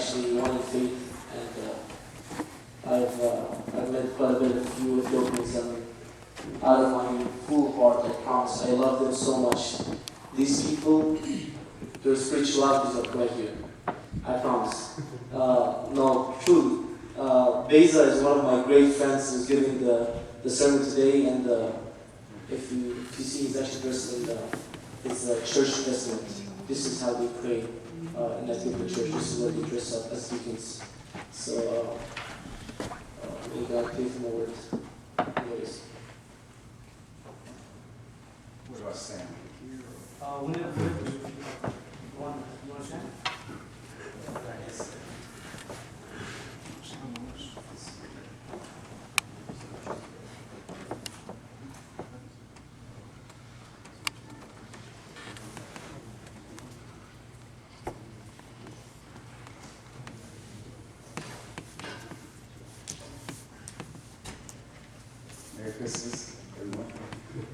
actually one in faith, and I've met quite a bit of few Ethiopians, and out of my full heart, I promise, I love them so much. These people, their spirituality is up right here. I promise. No, truly. Baeza is one of my great friends who's giving the sermon today, and if you see, he's actually dressed in his church vestment. This is how they pray in Ethiopian church. This is where they dress up as deacons. So, may God pay for my words. Anyways. Where do I stand? Here? Whenever you want to stand? Yes. Merry Christmas, everyone.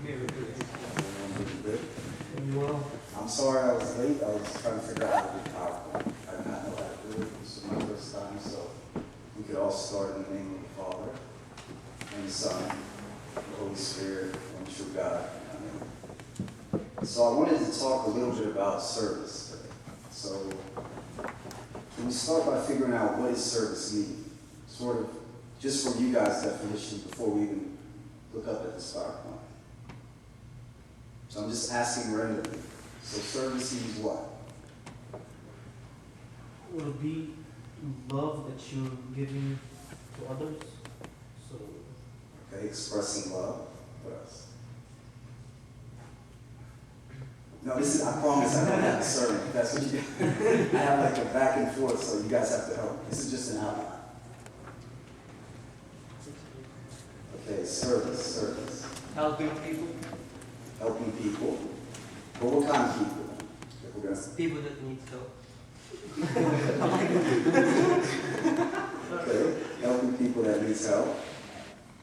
Merry Christmas. Everyone doing good? Well, I'm sorry I was late. I was trying to figure out how to do PowerPoint. I did not know how to do it. This was my first time, so we could all start in the name of the Father, and the Son, and the Holy Spirit, and the true God. Amen. So I wanted to talk a little bit about service today. So can we start by figuring out what does service mean? Sort of just for you guys' definition before we even look up at this PowerPoint. So I'm just asking randomly. So service means what? Will be love that you're giving to others. So Okay, expressing love. What else? No, this is, I promise I don't have a sermon. That's what you I have like a back and forth, so you guys have to help. This is just an outline. Okay, service. helping people. Helping people. But what kind of people? If we're gonna People that need help. Okay, helping people that need help.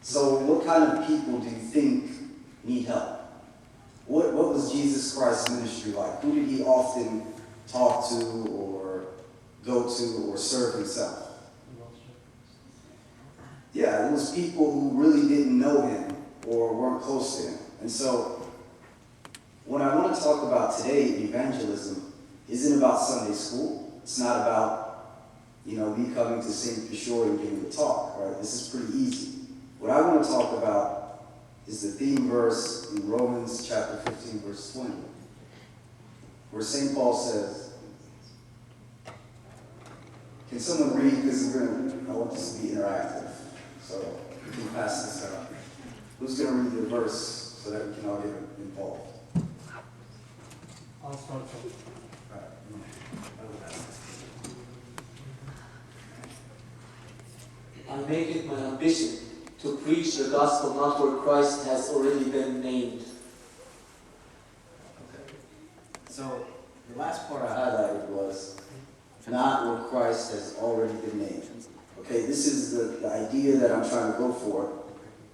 So what kind of people do you think need help? What was Jesus Christ's ministry like? Who did he often talk to or go to or serve himself? Yeah, it was people who really didn't know him or weren't close to him. And so what I want to talk about today in evangelism isn't about Sunday school. It's not about, me coming to St. Peshore and giving a talk, right? This is pretty easy. What I want to talk about is the theme verse in Romans chapter 15, verse 20, where St. Paul says, can someone read? Because I want this to be interactive. So we can pass this out. Who's going to read the verse so that we can all get involved? I'll start from. All right. I make it my ambition to preach the gospel not where Christ has already been named. Okay. So the last part I highlighted was not where Christ has already been named. Okay, this is the idea that I'm trying to go for,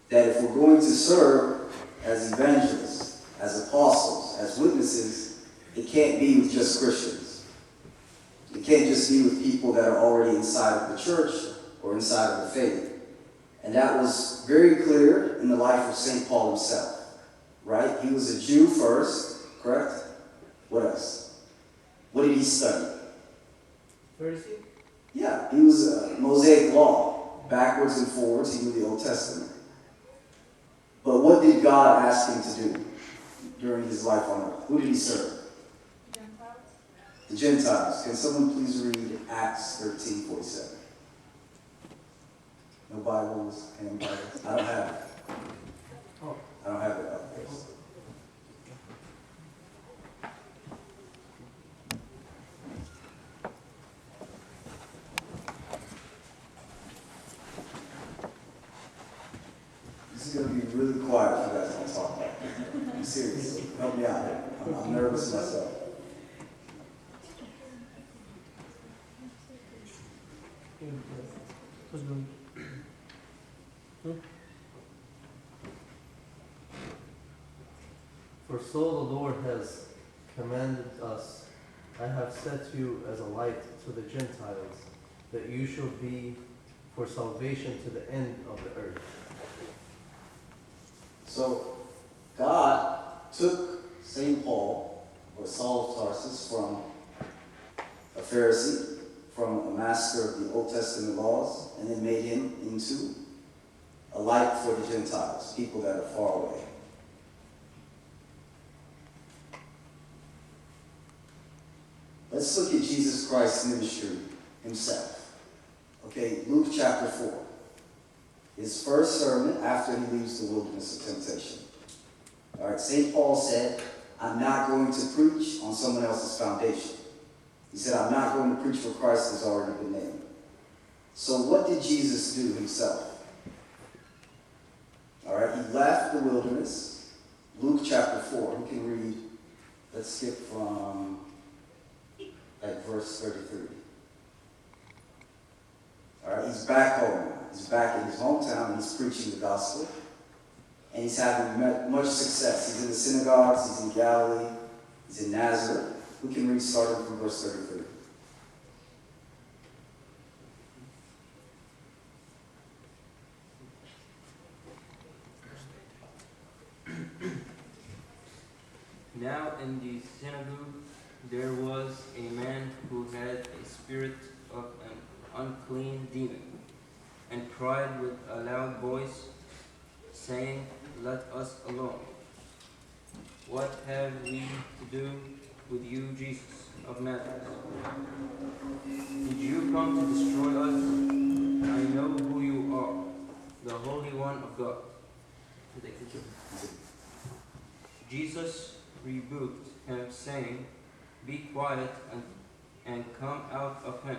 that if we're going to serve as evangelists, as apostles, as witnesses, it can't be with just Christians. It can't just be with people that are already inside of the church or inside of the faith. And that was very clear in the life of St. Paul himself, right? He was a Jew first, correct? What else? What did he study? Pharisee? Yeah, he was Mosaic law, backwards and forwards. He knew the Old Testament. But what did God ask him to do during his life on earth? Who did he serve? Gentiles. The Gentiles. Can someone please read Acts 13:47? No Bibles, hand Bibles. I don't have it. Oh. I don't have it up there. So. This is going to be really quiet if you guys don't talk like that. I'm serious. Help me out here. I'm nervous myself. Who's going? For so the Lord has commanded us, I have set you as a light to the Gentiles, that you shall be for salvation to the end of the earth. So God took St. Paul, or Saul of Tarsus, from a Pharisee, from a master of the Old Testament laws, and then made him into a light for the Gentiles, people that are far away. Let's look at Jesus Christ's ministry himself. Okay, Luke chapter 4. His first sermon after he leaves the wilderness of temptation. All right, St. Paul said, I'm not going to preach on someone else's foundation. He said, I'm not going to preach for Christ has already been named. So what did Jesus do himself? All right, he left the wilderness. Luke chapter 4, we can read, let's skip from verse 33. All right, he's back home now. He's back in his hometown and he's preaching the gospel. And he's having much success. He's in the synagogues, he's in Galilee, he's in Nazareth. We can read starting from verse 33. Now in the synagogue there was a man who had a spirit of an unclean demon, and cried with a loud voice, saying, Let us alone. What have we to do with you, Jesus of Nazareth? Did you come to destroy us? I know who you are, the Holy One of God. Jesus rebuked him, saying, Be quiet and come out of him.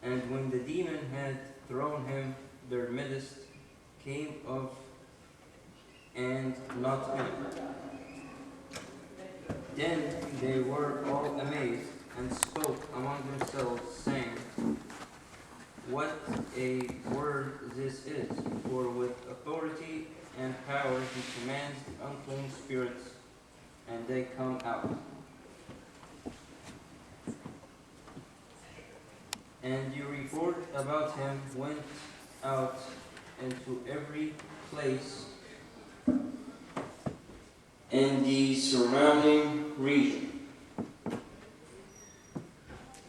And when the demon had thrown him, their midst came of and not him. Then they were all amazed and spoke among themselves, saying, What a word this is! For with authority and power he commands the unclean spirits, and they come out. And the report about him went out into every place in the surrounding region.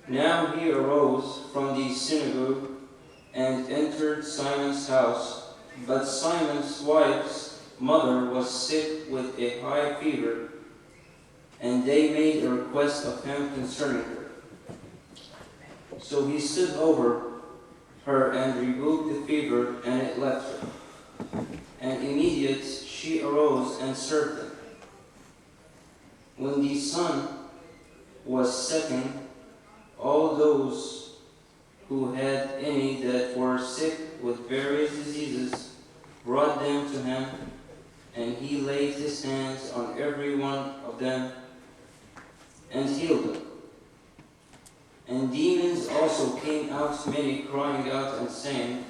Now he arose from the synagogue and entered Simon's house, but Simon's wife's mother was sick with a high fever, and they made a request of him concerning her. So he stood over her and rebuked the fever, and it left her. And immediately she arose and served them. When the sun was setting, all those who had any that were sick with various diseases brought them to him, and he laid his hands on every one of them and healed them. And demons also came out many, crying out and saying,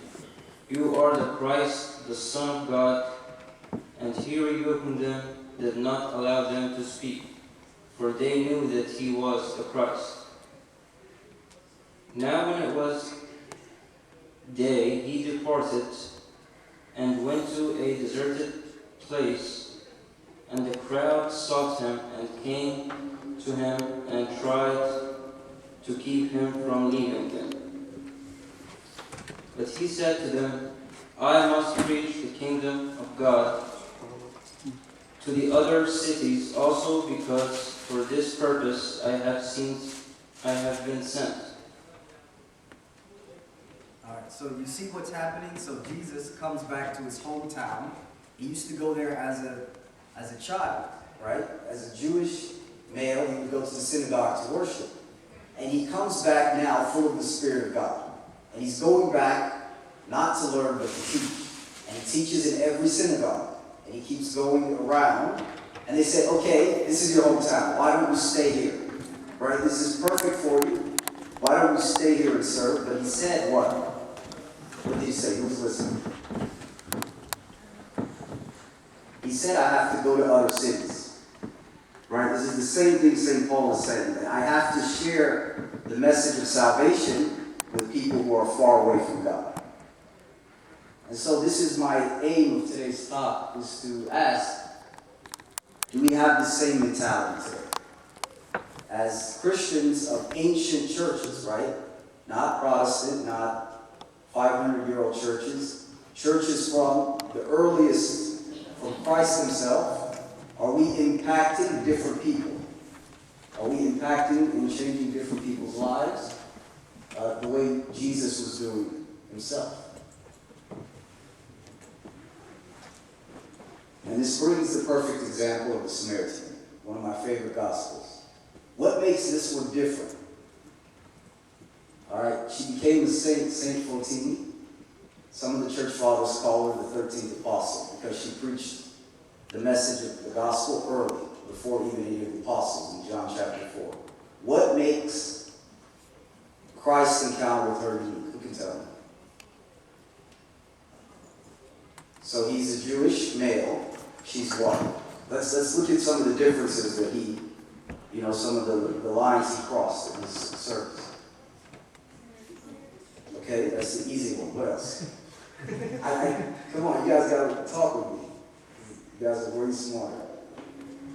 You are the Christ, the Son of God. And he rebuked them, did not allow them to speak, for they knew that he was the Christ. Now when it was day, he departed and went to a deserted place, and the crowd sought him and came to him and tried to keep him from leaving them. But he said to them, I must preach the kingdom of God to the other cities also, because for this purpose I have been sent. All right, so you see what's happening. So Jesus comes back to his hometown. He used to go there as a child, Right? As a Jewish male, he would go to the synagogue to worship. And he comes back now full of the Spirit of God. And he's going back not to learn, but to teach. And he teaches in every synagogue. And he keeps going around. And they say, okay, this is your hometown. Why don't you stay here? Right? This is perfect for you. Why don't you stay here and serve? But he said what? What did he say? Who's listening? He said, I have to go to other cities. Right? This is the same thing St. Paul is saying. That I have to share the message of salvation with people who are far away from God. And so this is my aim of today's talk, is to ask, do we have the same mentality today? As Christians of ancient churches, right? Not Protestant, not 500-year-old churches. Churches from the earliest, from Christ himself. Are we impacting different people? Are we impacting and changing different people's lives the way Jesus was doing himself? And this brings the perfect example of the Samaritan, one of my favorite Gospels. What makes this one different? All right, she became a saint, Saint 14. Some of the church fathers call her the 13th apostle because she preached the message of the gospel early, before even any of the apostles in John chapter 4. What makes Christ's encounter with her unique? Who can tell me? So he's a Jewish male. She's white. Let's look at some of the differences that he, some of the lines he crossed in his service. Okay, that's the easy one. What else? Come on, you guys got to talk with me. You guys are very smart.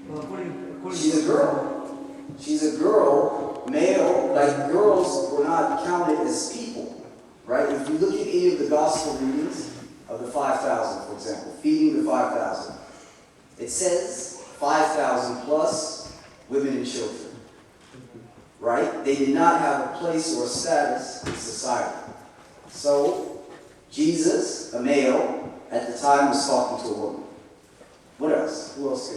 Well, according She's a girl. She's a girl, male. Like, girls were not counted as people, right? If you look at any of the gospel readings of the 5,000, for example, feeding the 5,000, it says 5,000 plus women and children, right? They did not have a place or a status in society. So, Jesus, a male, at the time was talking to a woman. What else? Who else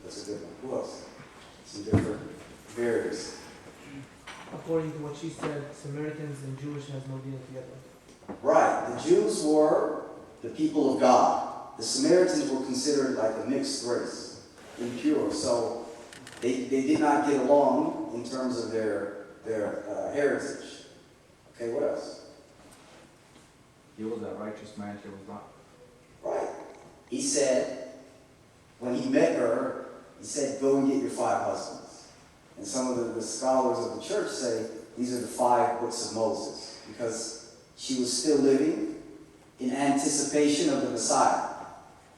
that's a good one. Who else? Some different barriers. according to what she said, Samaritans and Jewish has no deal together. Right. The Jews were the people of God. The Samaritans were considered like a mixed race, impure. So they did not get along in terms of their heritage. Okay, what else? He was a righteous man, she was not. Right. He said, when he met her, he said, go and get your 5 husbands. And some of the scholars of the church say these are the 5 books of Moses, because she was still living in anticipation of the Messiah.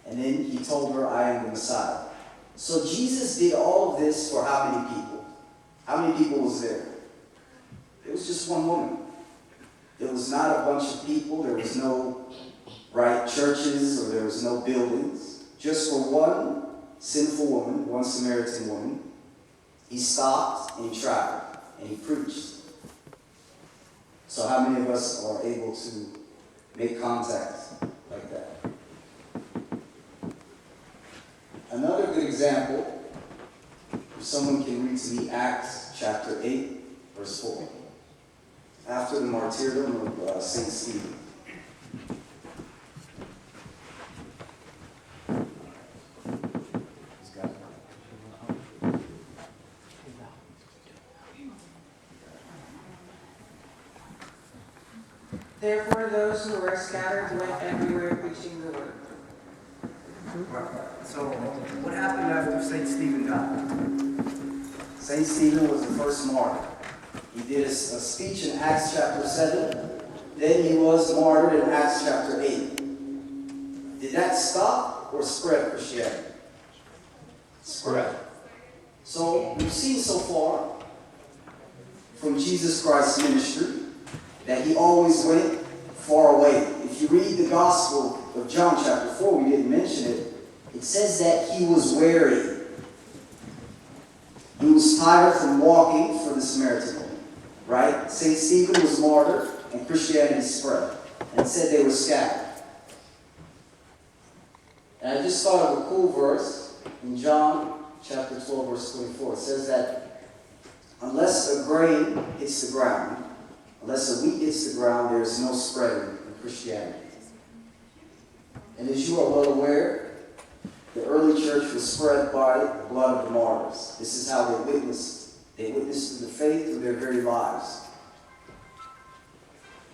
And then he told her, I am the Messiah. So Jesus did all of this for how many people? How many people was there? It was just one woman. There was not a bunch of people. There was no churches, or there was no buildings. Just for one sinful woman, one Samaritan woman, he stopped and he traveled and he preached. So how many of us are able to make contact like that? Another good example, if someone can read to me Acts chapter 8, verse 4. After the martyrdom of St. Stephen. Therefore those who were scattered went everywhere preaching the word. So, what happened after St. Stephen died? St. Stephen was the first martyr. He did a speech in Acts chapter 7. Then he was martyred in Acts chapter 8. Did that stop or spread Christianity? Spread. So we've seen so far from Jesus Christ's ministry that he always went far away. If you read the Gospel of John chapter 4, we didn't mention it, it says that he was weary. He was tired from walking for the Samaritan woman, right? St. Stephen was martyred and Christianity spread. And it said they were scattered. And I just thought of a cool verse in John chapter 12, verse 24. It says that unless a grain hits the ground, unless a wheat hits the ground, there is no spreading in Christianity. And as you are well aware, the early church was spread by the blood of the martyrs. This is how they witnessed. They witnessed to the faith through their very lives.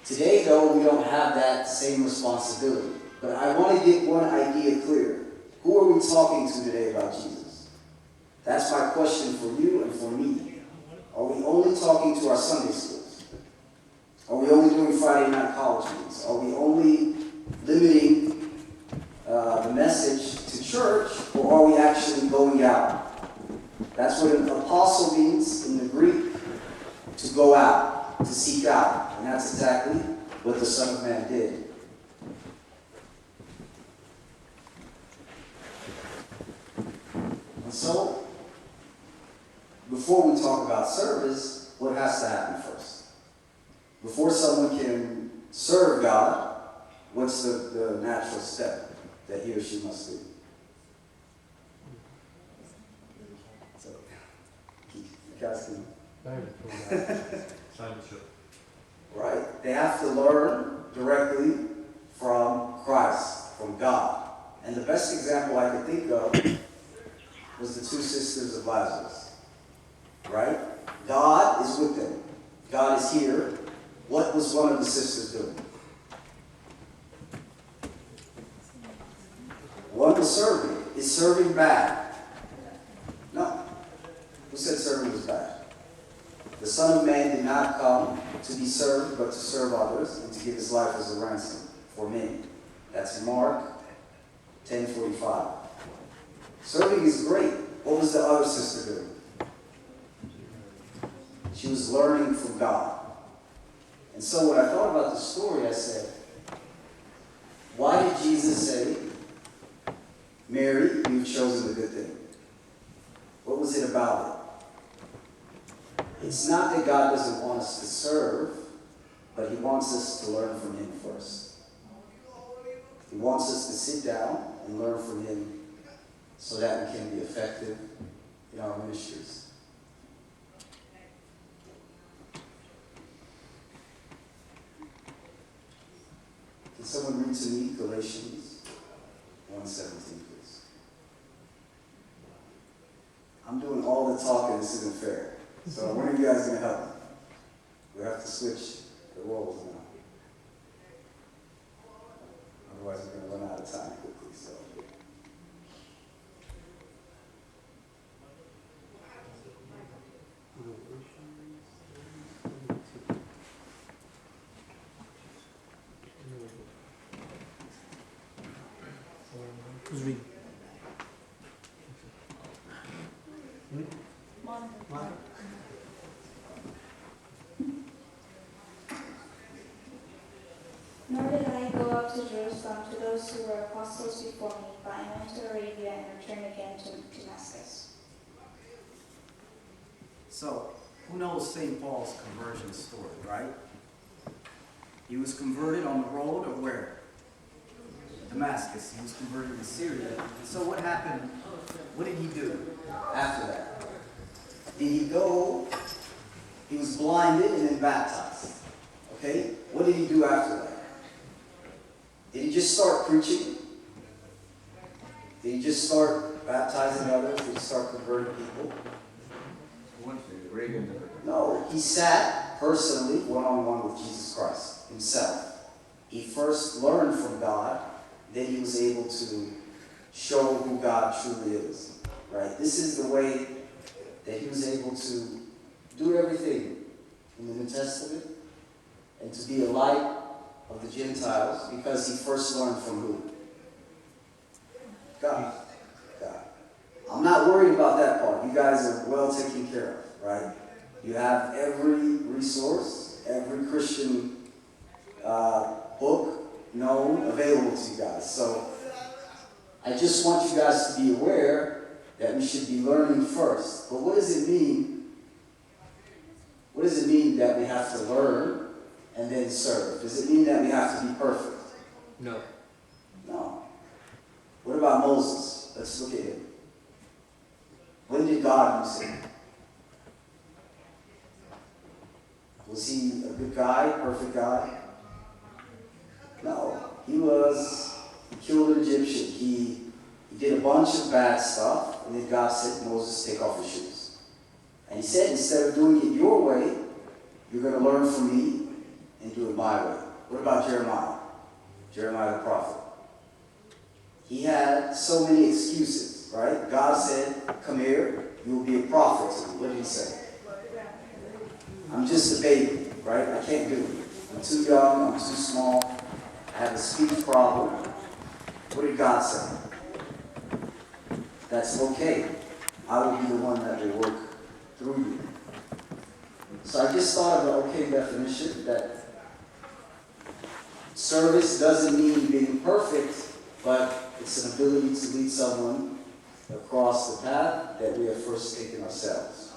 Today, though, we don't have that same responsibility. But I want to get one idea clear. Who are we talking to today about Jesus? That's my question for you and for me. Are we only talking to our Sunday schools? Are we only doing Friday night college meetings? Are we only limiting the message to church, or are we actually going out? That's what an apostle means in the Greek, to go out, to seek out. And that's exactly what the Son of Man did. And so, before we talk about service, what has to happen first? Before someone can serve God, what's the natural step that he or she must do? So, you guys can... Right? They have to learn directly from Christ, from God. And the best example I could think of was the two sisters of Lazarus. Right? God is with them. God is here. What was one of the sisters doing? One was serving. Is serving bad? No. Who said serving was bad? The Son of Man did not come to be served, but to serve others and to give his life as a ransom for many. That's Mark 10:45. Serving is great. What was the other sister doing? She was learning from God. And so when I thought about the story, I said, why did Jesus say, Mary, you've chosen the good thing? What was it about it? It's not that God doesn't want us to serve, but he wants us to learn from him first. He wants us to sit down and learn from him so that we can be effective in our ministries. Can someone read to me Galatians 1:17, please? I'm doing all the talking, this isn't fair. So when are you guys going to help me? We have to switch the roles now. Otherwise we're going to run out of time quickly. So. Who's reading? Mark. Nor did I go up to Jerusalem to those who were apostles before me, but I went to Arabia and returned again to Damascus. So, who knows St. Paul's conversion story, right? He was converted on the road of where? Damascus. He was converted in Syria. So what happened? What did he do after that? Did he go? He was blinded and then baptized. Okay? What did he do after that? Did he just start preaching? Did he just start baptizing others? Did he start converting people? No, he sat personally one-on-one with Jesus Christ himself. He first learned from God, then he was able to show who God truly is. Right? This is the way that he was able to do everything in the New Testament and to be a light of the Gentiles because he first learned from who? God. God. I'm not worried about that part. You guys are well taken care of, right? You have every resource, every Christian book known, available to you guys. So I just want you guys to be aware that we should be learning first. But what does it mean? What does it mean that we have to learn and then serve? Does it mean that we have to be perfect? No. No. What about Moses? Let's look at him. When did God use him? Was he a good guy, perfect guy? No. He killed an Egyptian. He did a bunch of bad stuff, and then God said, Moses, take off your shoes. And he said, instead of doing it your way, you're going to learn from me and do it my way. What about Jeremiah? Jeremiah the prophet. He had so many excuses, right? God said, come here, you will be a prophet to me. What did he say? I'm just a baby, right? I can't do it. I'm too young, I'm too small, I have a speech problem. What did God say? That's okay. I will be the one that will work through you. So I just thought of an okay definition that service doesn't mean being perfect, but it's an ability to lead someone across the path that we have first taken ourselves.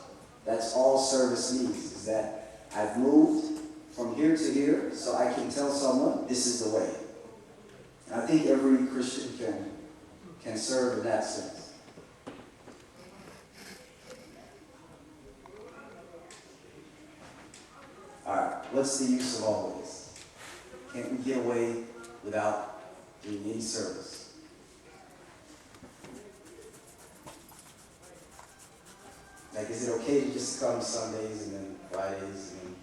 That's all service means, is that I've moved from here to here so I can tell someone this is the way. And I think every Christian can serve in that sense. All right, what's the use of all this? Can't we get away without doing any service? Like, is it okay to just come Sundays and then Fridays and then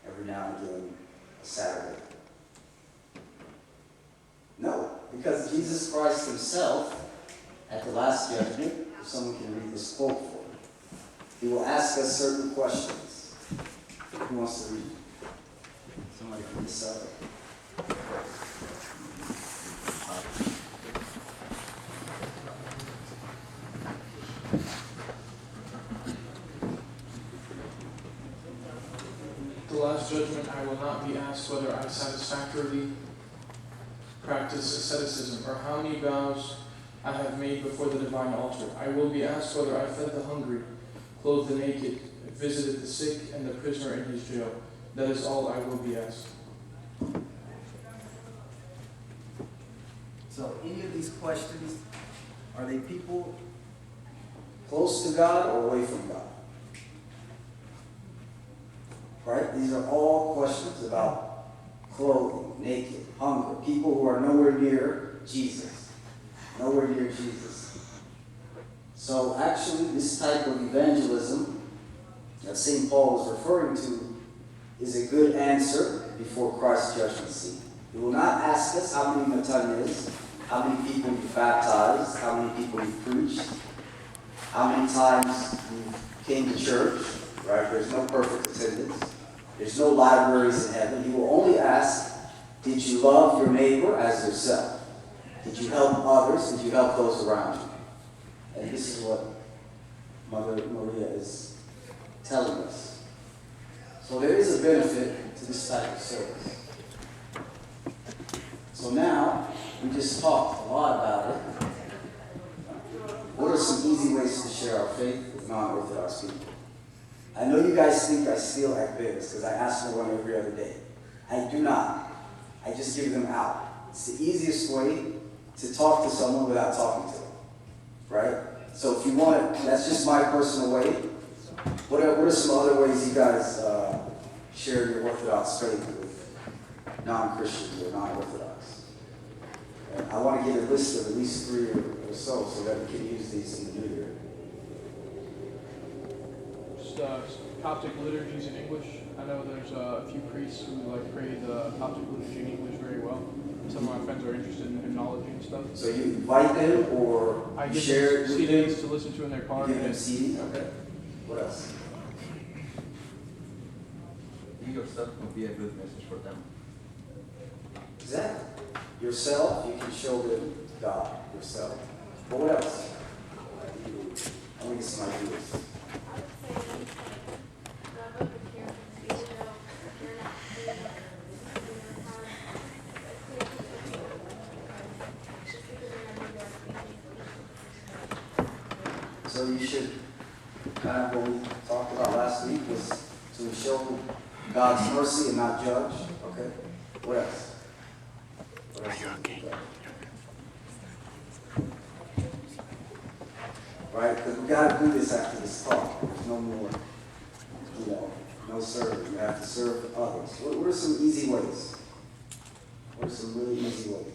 every now and again a Saturday? No, because Jesus Christ himself, at the last judgment, if someone can read this quote for me, he will ask us certain questions. Who wants to read? Somebody from this side. The last judgment, I will not be asked whether I satisfactorily practice asceticism or how many vows I have made before the divine altar. I will be asked whether I fed the hungry, clothed the naked, visited the sick and the prisoner in his jail. That is all I will be asked. So any of these questions, are they people Close to God or away from God? Right? These are all questions about clothing, naked, hunger, people who are nowhere near Jesus. Nowhere near Jesus. So actually, this type of evangelism that St. Paul was referring to is a good answer before Christ's judgment seat. He will not ask us how many matanis, how many people you've baptized, how many people you've preached, how many times you came to church, right? There's no perfect attendance. There's no libraries in heaven. He will only ask, did you love your neighbor as yourself? Did you help others? Did you help those around you? And this is what Mother Maria is telling us. So there is a benefit to this type of service. So now, we just talked a lot about it. What are some easy ways to share our faith with non-Orthodox people? I know you guys think I steal Agelgilot because I ask for one every other day. I do not. I just give them out. It's the easiest way to talk to someone without talking to them, right? So if you want to, that's just my personal way. What are some other ways you guys share your Orthodox faith with non-Christians or non-Orthodox? I want to get a list of at least 3 or so that we can use these in the new year. Just Coptic liturgies in English. I know there's a few priests who pray the Coptic liturgy in English very well. Some of my friends are interested in hymnology and stuff. So you invite them or I you give share them it with CDs them? to listen to in their car. You give them CDs? Okay. What else? You yourself would be a good message for them. Exactly. Yourself, you can show them God yourself. But what else? I want to get some ideas. So you should, kind of what we talked about last week was to show God's mercy and not judge. Okay? What else? Are you okay? Right? Because we got to do this after this talk. There's no more, no serving. You have to serve others. What are some easy ways? What are some really easy ways?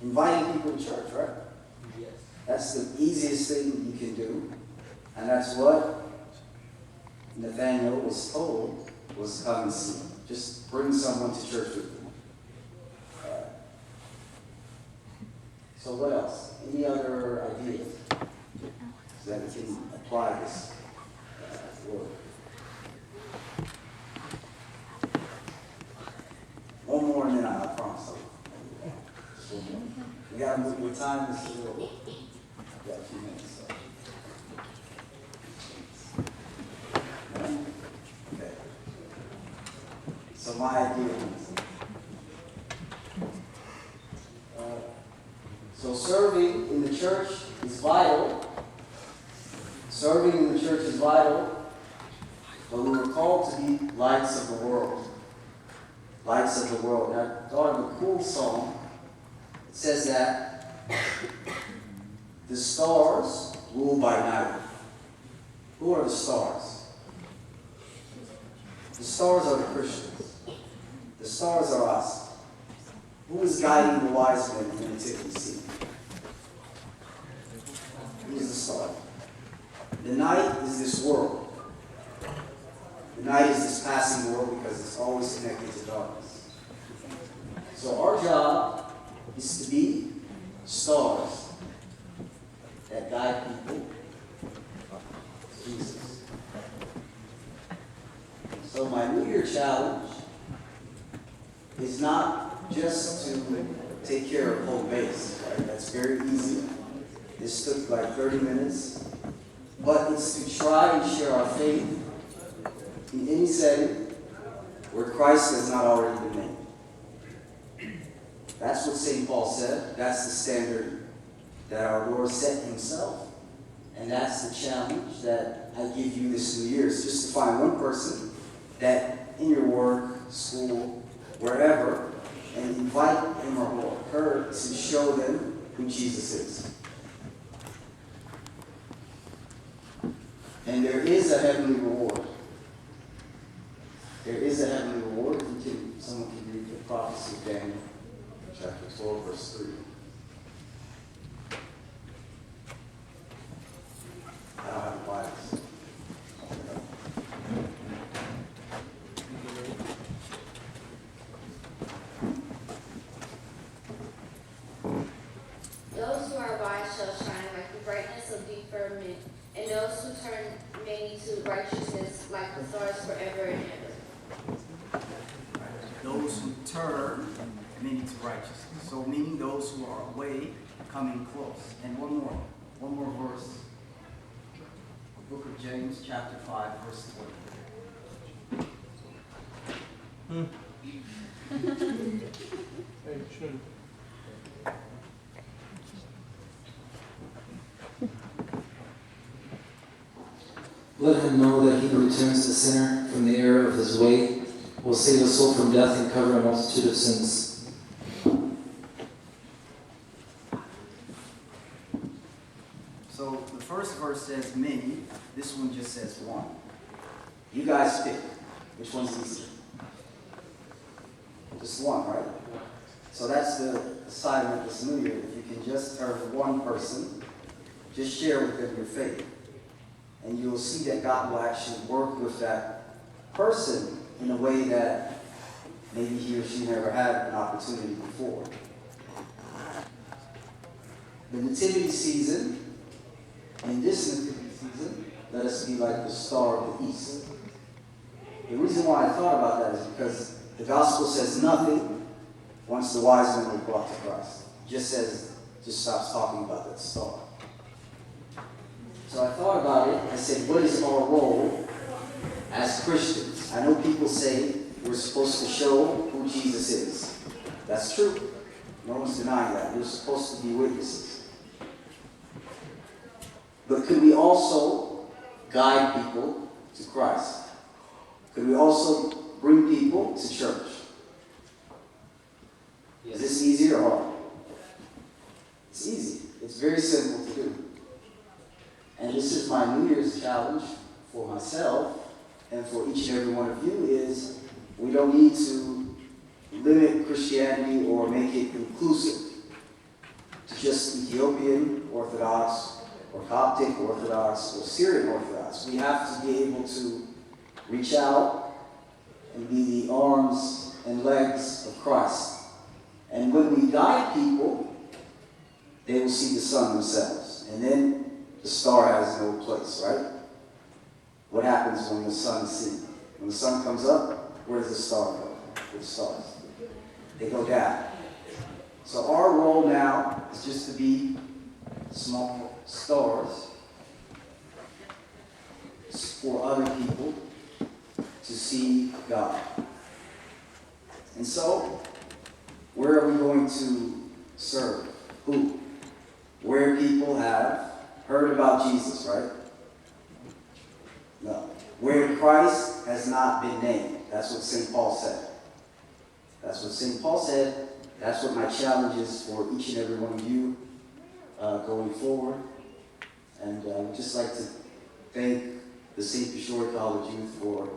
Inviting people to church, right? Yes. That's the easiest thing you can do. And that's what Nathaniel was told was come and see. Just bring someone to church with you. So what else? Any other ideas so that we can apply this word? We got to move with time. This is a little. We got a few minutes. So. Okay. So my idea is, so serving in the church is vital. Serving in the church is vital, but we were called to be lights of the world. Lights of the world. And I thought of a cool song. It says that the stars rule by night. Who are the stars? The stars are the Christians. The stars are us. Who is guiding the wise men in the nativity scene? Who is the star? The night is this world. The night is this passing world because it's always connected to darkness. So our job is to be stars that guide people to Jesus. So my New Year challenge is not just to take care of home base, right? That's very easy. This took like 30 minutes. But it's to try and share our faith in any setting where Christ has not already been named. That's what St. Paul said. That's the standard that our Lord set himself. And that's the challenge that I give you this New Year's, just to find one person that in your work, school, wherever, and invite him or her to show them who Jesus is. And there is a heavenly reward. There is a heavenly reward. Someone can read the prophecy of Daniel, chapter 12, verse 3. I don't have a Bible. Those who are wise shall shine like the brightness of the firmament, and those who turn many to righteousness like the stars forever and ever. Those who turn many to righteousness. So meaning those who are away, coming close. And one more verse. The book of James, chapter 5, verse 20. Hey, should. Let him know that he who returns the sinner from the error of his way will save a soul from death and cover a multitude of sins. So the first verse says many. This one just says one. You guys pick. Which one's easier? Just one, right? So that's the assignment this New Year. If you can just turn to one person, just share with them your faith. And you'll see that God will actually work with that person in a way that maybe he or she never had an opportunity before. The nativity season, in this nativity season, let us be like the star of the east. The reason why I thought about that is because the gospel says nothing once the wise men were brought to Christ. Just stops talking about that star. So I thought about it. I said, what is our role as Christians? I know people say we're supposed to show who Jesus is. That's true. No one's denying that. We're supposed to be witnesses. But could we also guide people to Christ? Could we also bring people to church? Is this easy or hard? It's easy. It's very simple to do. And this is my New Year's challenge for myself and for each and every one of you is we don't need to limit Christianity or make it inclusive to just Ethiopian Orthodox or Coptic Orthodox or Syrian Orthodox. We have to be able to reach out and be the arms and legs of Christ. And when we guide people, they will see the sun themselves. And then the star has no place, right? What happens when the sun is seen? When the sun comes up, where does the star go? Where the stars? They go down. So our role now is just to be small stars for other people to see God. And so, where are we going to serve? Who? Where people have heard about Jesus, right? No. Where Christ has not been named. That's what St. Paul said. That's what St. Paul said. That's what my challenge is for each and every one of you going forward. And I would just like to thank the St. Peshore College Youth for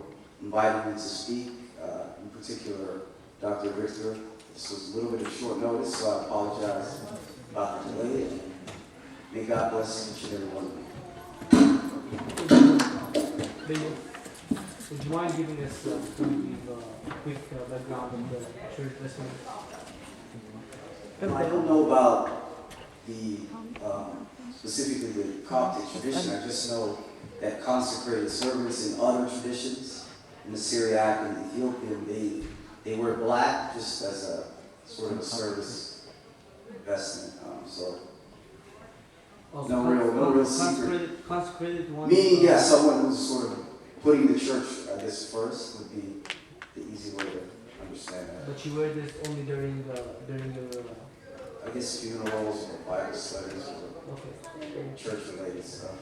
inviting me to speak, in particular Dr. Richter. This was a little bit of short notice, so I apologize about the delay. And may God bless each and every one of you. Would you mind giving us a quick background of the church listening? I don't know about the specifically the Coptic tradition. I just know that consecrated servants in other traditions, in the Syriac and Ethiopian, they wear black just as a sort of a service vestment. No real secret. Consecrated one. Meaning, yeah, someone who's sort of putting the church, I guess, first would be the easy way to understand that. But you wear this only during your. I guess funerals or Bible studies or church-related stuff.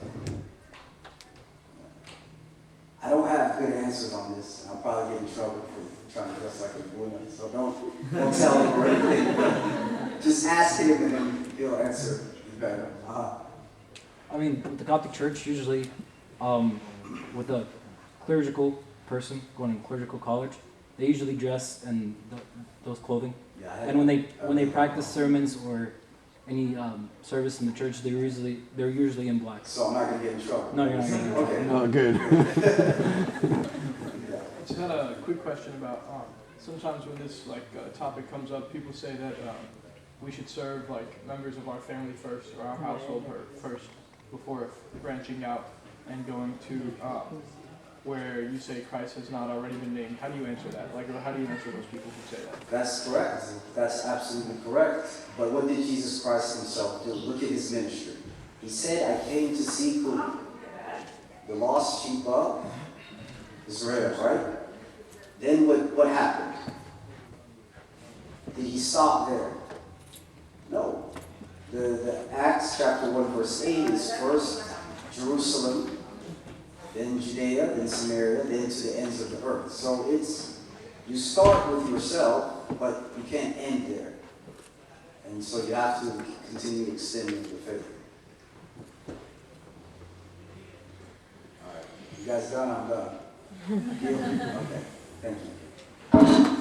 I don't have good answers on this, and I'll probably get in trouble for trying to dress like a woman, so don't tell him or anything. Just ask him and then he'll answer you better. I mean, with the Coptic Church, usually with a clerical person going to clerical college, they usually dress in those clothing. Yeah, and when they practice sermons or any service in the church, they're usually in black. So I'm not going to get in trouble? No, you're not going to get in trouble. Okay. Oh, good. I just had a quick question about sometimes when this topic comes up, people say that we should serve members of our family first or our household first before branching out and going to where you say Christ has not already been named. How do you answer that? How do you answer those people who say that? That's correct. That's absolutely correct. But what did Jesus Christ himself do? Look at his ministry. He said, I came to seek who? The lost sheep of Israel, right? Then what happened? Did he stop there? No. The Acts chapter 1 verse 8 is first Jerusalem, then Judea, then Samaria, then to the ends of the earth. So you start with yourself, but you can't end there. And so you have to continue extending the faith. All right. You guys done? I'm done. Okay. Thank you.